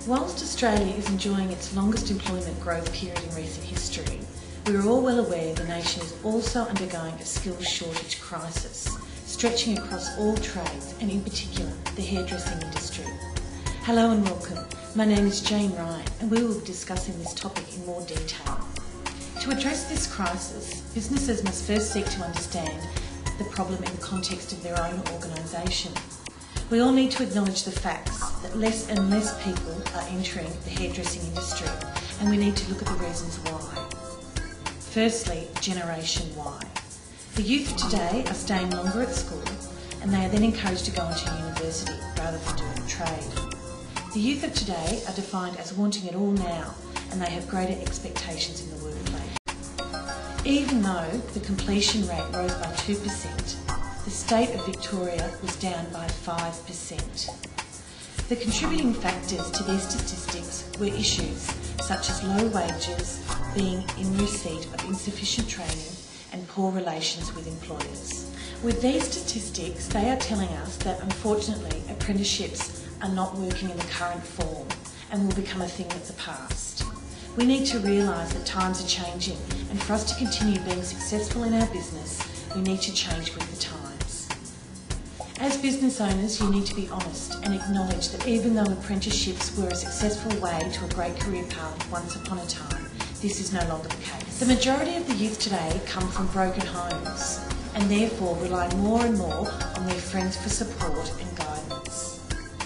Whilst Australia is enjoying its longest employment growth period in recent history, we are all well aware the nation is also undergoing a skills shortage crisis, stretching across all trades and in particular the hairdressing industry. Hello and welcome. My name is Jane Ryan and we will be discussing this topic in more detail. To address this crisis, businesses must first seek to understand the problem in the context of their own organisation. We all need to acknowledge the facts that less and less people are entering the hairdressing industry, and we need to look at the reasons why. Firstly, Generation Y. The youth of today are staying longer at school and they are then encouraged to go on to university rather than doing a trade. The youth of today are defined as wanting it all now and they have greater expectations in the workplace. Even though the completion rate rose by 2%, the state of Victoria was down by 5%. The contributing factors to these statistics were issues such as low wages, being in receipt of insufficient training and poor relations with employers. With these statistics, they are telling us that unfortunately apprenticeships are not working in the current form and will become a thing of the past. We need to realise that times are changing, and for us to continue being successful in our business, we need to change with the times. As business owners, you need to be honest and acknowledge that even though apprenticeships were a successful way to a great career path once upon a time, this is no longer the case. The majority of the youth today come from broken homes and therefore rely more and more on their friends for support and guidance.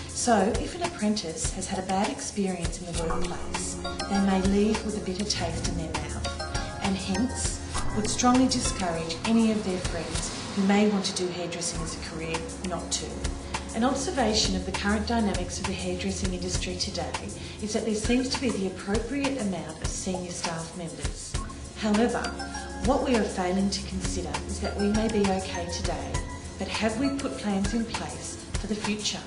So, if an apprentice has had a bad experience in the workplace, they may leave with a bitter taste in their mouth and hence would strongly discourage any of their friends who may want to do hairdressing as a career not to. An observation of the current dynamics of the hairdressing industry today is that there seems to be the appropriate amount of senior staff members. However, what we are failing to consider is that we may be okay today, but have we put plans in place for the future?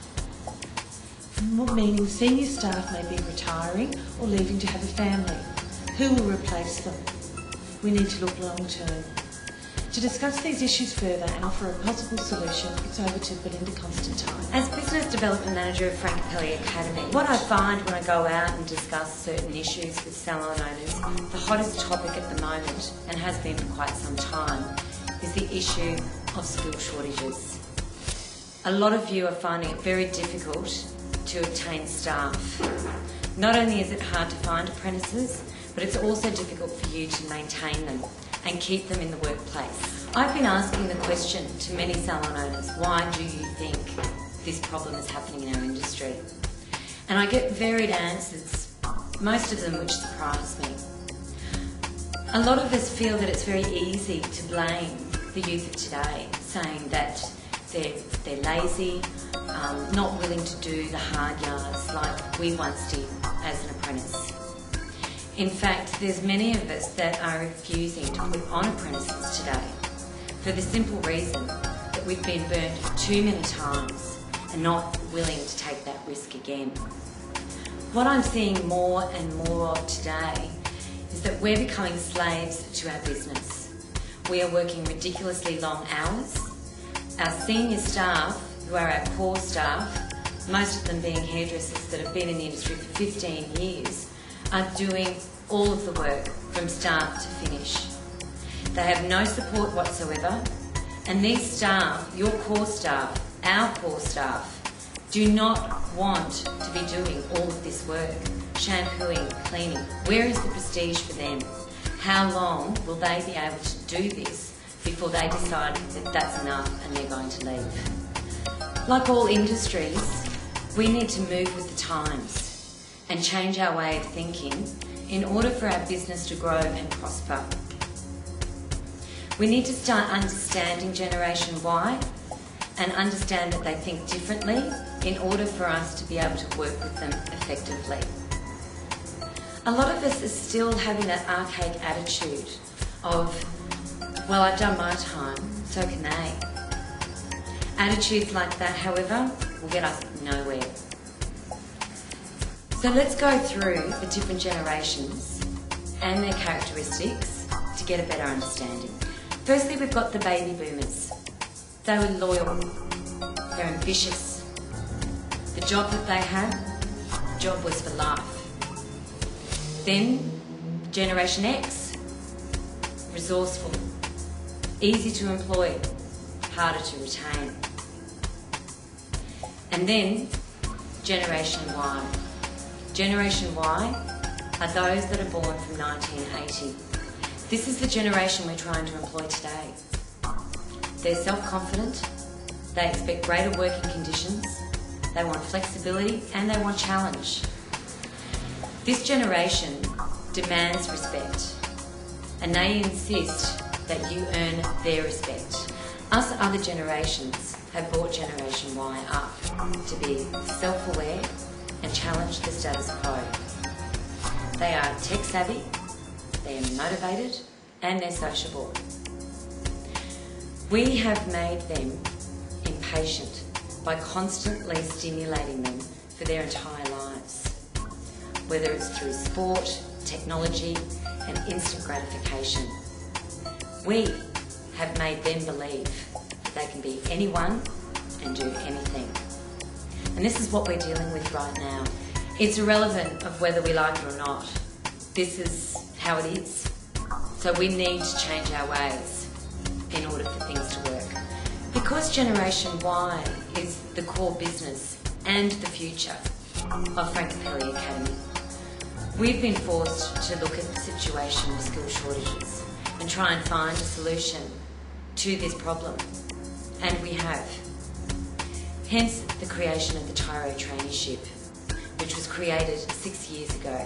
Meaning senior staff may be retiring or leaving to have a family. Who will replace them? We need to look long term. To discuss these issues further and offer a possible solution, it's over to Belinda Constantine. As Business Development Manager of Frank Capelli Academy, what I find when I go out and discuss certain issues with salon owners, the hottest topic at the moment, and has been for quite some time, is the issue of skill shortages. A lot of you are finding it very difficult to obtain staff. Not only is it hard to find apprentices, but it's also difficult for you to maintain them and keep them in the workplace. I've been asking the question to many salon owners, why do you think this problem is happening in our industry? And I get varied answers, most of them which surprise me. A lot of us feel that it's very easy to blame the youth of today, saying that they're lazy, not willing to do the hard yards like we once did as an apprentice. In fact, there's many of us that are refusing to put on apprentices today for the simple reason that we've been burnt too many times and not willing to take that risk again. What I'm seeing more and more of today is that we're becoming slaves to our business. We are working ridiculously long hours. Our senior staff, who are our core staff, most of them being hairdressers that have been in the industry for 15 years, are doing all of the work from start to finish. They have no support whatsoever, and these staff, your core staff, our core staff, do not want to be doing all of this work, shampooing, cleaning. Where is the prestige for them? How long will they be able to do this before they decide that that's enough and they're going to leave? Like all industries, we need to move with the times and change our way of thinking in order for our business to grow and prosper. We need to start understanding Generation Y and understand that they think differently in order for us to be able to work with them effectively. A lot of us are still having that archaic attitude of, well, I've done my time, so can they. Attitudes like that, however, will get us nowhere. So let's go through the different generations and their characteristics to get a better understanding. Firstly, we've got the baby boomers. They were loyal, they're ambitious. The job that they had, job was for life. Then Generation X, resourceful, easy to employ, harder to retain. And then Generation Y. Generation Y are those that are born from 1980. This is the generation we're trying to employ today. They're self-confident, they expect greater working conditions, they want flexibility and they want challenge. This generation demands respect and they insist that you earn their respect. Us other generations have brought Generation Y up to be self-aware and challenge the status quo. They are tech-savvy, they are motivated and they're sociable. We have made them impatient by constantly stimulating them for their entire lives, whether it's through sport, technology and instant gratification. We have made them believe that they can be anyone and do anything. And this is what we're dealing with right now. It's irrelevant of whether we like it or not. This is how it is. So we need to change our ways in order for things to work. Because Generation Y is the core business and the future of Frank Academy, we've been forced to look at the situation of skill shortages and try and find a solution to this problem. And we have. Hence the creation of the Tyro traineeship, which was created 6 years ago.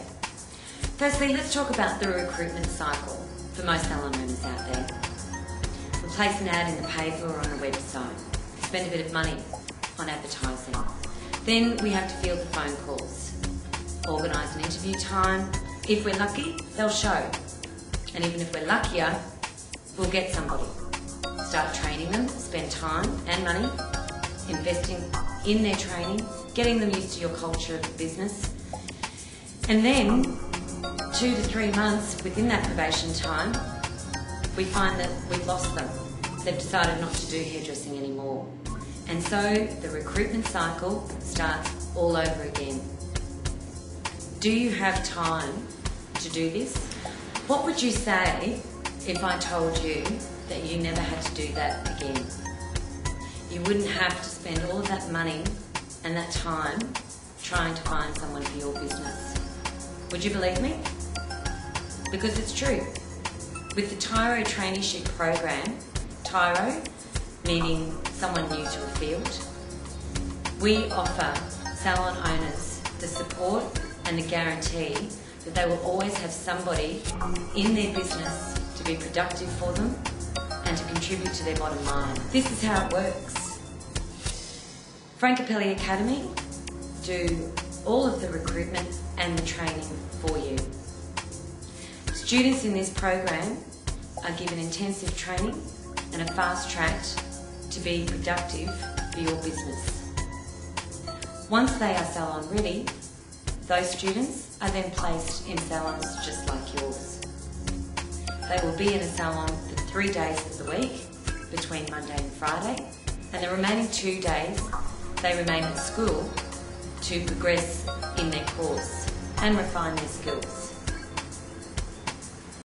Firstly, let's talk about the recruitment cycle for most salon owners out there. We place an ad in the paper or on a website. We spend a bit of money on advertising. Then we have to field the phone calls, organise an interview time. If we're lucky, they'll show. And even if we're luckier, we'll get somebody. Start training them, spend time and money, investing in their training, getting them used to your culture of the business. And then 2 to 3 months within that probation time, we find that we've lost them. They've decided not to do hairdressing anymore. And so the recruitment cycle starts all over again. Do you have time to do this? What would you say if I told you that you never had to do that again? You wouldn't have to spend all of that money and that time trying to find someone for your business. Would you believe me? Because it's true. With the Tyro traineeship program, Tyro meaning someone new to a field, we offer salon owners the support and the guarantee that they will always have somebody in their business to be productive for them and to contribute to their bottom line. This is how it works. Frank Academy do all of the recruitment and the training for you. Students in this program are given intensive training and are fast-tracked to be productive for your business. Once they are salon ready, those students are then placed in salons just like yours. They will be in a salon for 3 days of the week, between Monday and Friday, and the remaining 2 days they remain at school to progress in their course and refine their skills.